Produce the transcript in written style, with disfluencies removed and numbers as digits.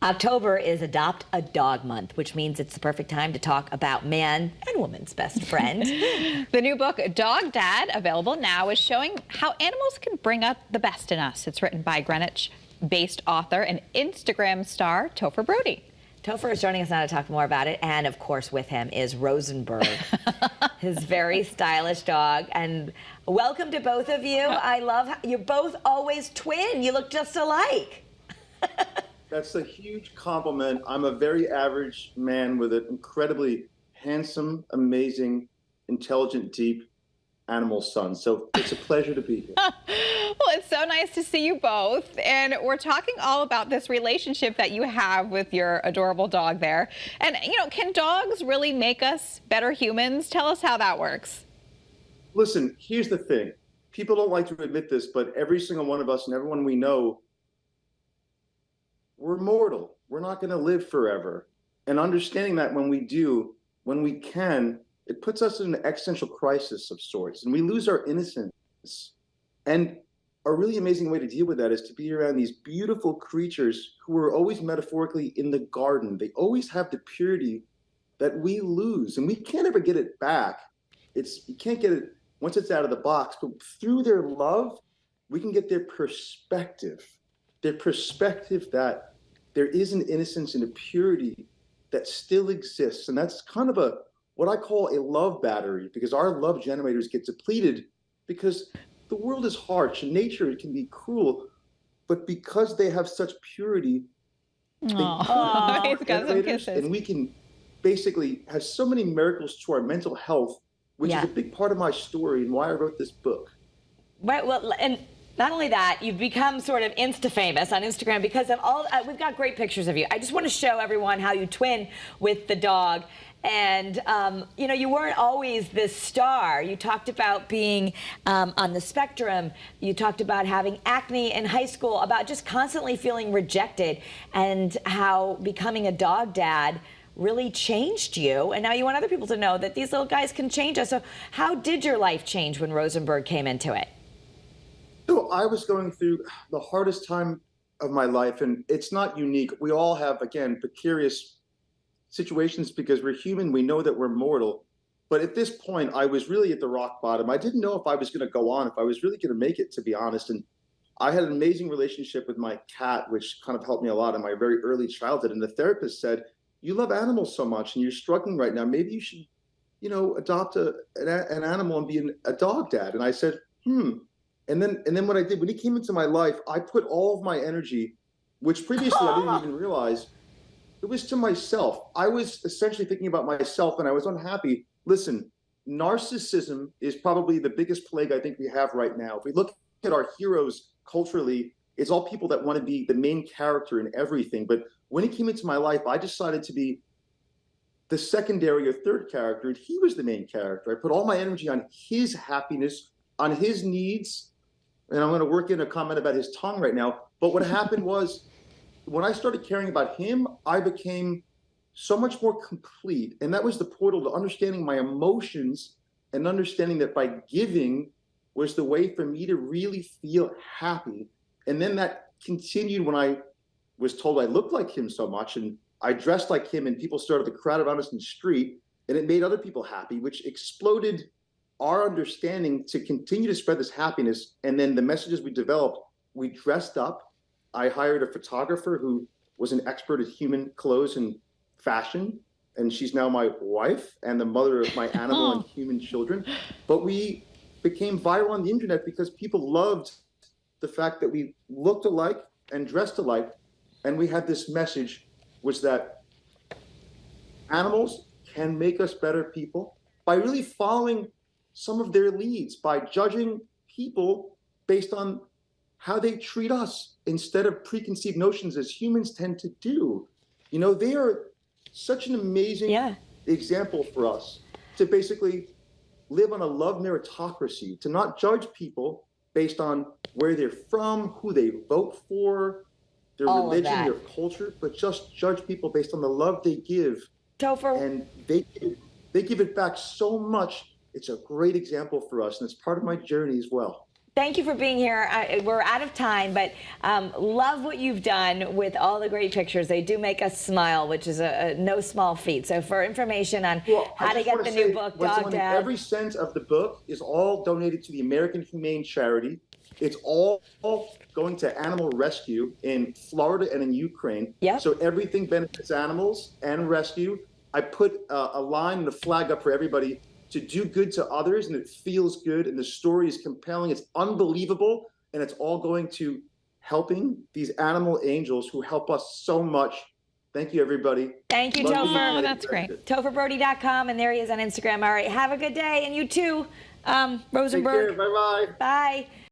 October is Adopt a Dog Month, which means it's the perfect time to talk about man and woman's best friend. The new book, Dog Dad, available now, is showing how animals can bring out the best in us. It's written by Greenwich-based author and Instagram star Topher Brody. Topher is joining us now to talk more about it, and of course with him is Rosenberg, his very stylish dog. And welcome to both of you. I love how you're both always twin. You look just alike. That's a huge compliment. I'm a very average man with an incredibly handsome, amazing, intelligent, deep animal son. So it's a pleasure to be here. Well, it's so nice to see you both. And we're talking all about this relationship that you have with your adorable dog there. And, you know, can dogs really make us better humans? Tell us how that works. Listen, here's the thing. People don't like to admit this, but every single one of us and everyone we know, we're mortal. We're not going to live forever. And understanding that when we do, when we can, it puts us in an existential crisis of sorts, and we lose our innocence. And a really amazing way to deal with that is to be around these beautiful creatures who are always metaphorically in the garden. They always have the purity that we lose, and we can't ever get it back. You can't get it once it's out of the box, but through their love, we can get their perspective that there is an innocence and a purity that still exists. And that's kind of what I call a love battery, because our love generators get depleted because the world is harsh and nature can be cruel, but because they have such purity, He's got some kisses. And we can basically have so many miracles to our mental health, which is a big part of my story and why I wrote this book. Right, well, and not only that, you've become sort of Insta-famous on Instagram because of all, we've got great pictures of you. I just want to show everyone how you twin with the dog. And, you know, you weren't always this star. You talked about being on the spectrum. You talked about having acne in high school, about just constantly feeling rejected, and how becoming a dog dad really changed you. And now you want other people to know that these little guys can change us. So how did your life change when Rosenberg came into it? So I was going through the hardest time of my life, and it's not unique. We all have, again, precarious situations because we're human. We know that we're mortal. But at this point, I was really at the rock bottom. I didn't know if I was going to go on, if I was really going to make it, to be honest. And I had an amazing relationship with my cat, which kind of helped me a lot in my very early childhood. And the therapist said, "You love animals so much and you're struggling right now. Maybe you should, you know, adopt an animal and be a dog dad." And I said, And then what I did, when he came into my life, I put all of my energy, which previously I didn't even realize, it was to myself. I was essentially thinking about myself, and I was unhappy. Listen, narcissism is probably the biggest plague I think we have right now. If we look at our heroes culturally, it's all people that want to be the main character in everything. But when he came into my life, I decided to be the secondary or third character, and he was the main character. I put all my energy on his happiness, on his needs. And I'm going to work in a comment about his tongue right now. But what happened was, when I started caring about him, I became so much more complete. And that was the portal to understanding my emotions and understanding that by giving was the way for me to really feel happy. And then that continued when I was told I looked like him so much and I dressed like him, and people started to crowd around us in the street, and it made other people happy, which exploded our understanding to continue to spread this happiness. And then the messages we developed, we dressed up. I hired a photographer who was an expert at human clothes and fashion, and she's now my wife and the mother of my animal and human children. But we became viral on the internet because people loved the fact that we looked alike and dressed alike, and we had this message, was that animals can make us better people by really following some of their leads, by judging people based on how they treat us instead of preconceived notions as humans tend to do. You know, they are such an amazing example for us to basically live on a love meritocracy, to not judge people based on where they're from, who they vote for, their religion, their culture, but just judge people based on the love they give. Topher. And they give it back so much. It's a great example for us, and it's part of my journey as well. Thank you for being here. We're out of time, but love what you've done with all the great pictures. They do make us smile, which is a no small feat. So for information on how to get the new book, Dog Dad. Every cent of the book is all donated to the American Humane Charity. It's all going to animal rescue in Florida and in Ukraine. Yep. So everything benefits animals and rescue. I put a line and a flag up for everybody to do good to others, and it feels good, and the story is compelling. It's unbelievable, and it's all going to helping these animal angels who help us so much. Thank you, everybody. Thank you, Love Topher. Oh, that's great. TopherBrody.com, and there he is on Instagram. All right, have a good day, and you too, Take Rosenberg. care. Bye-bye. Bye.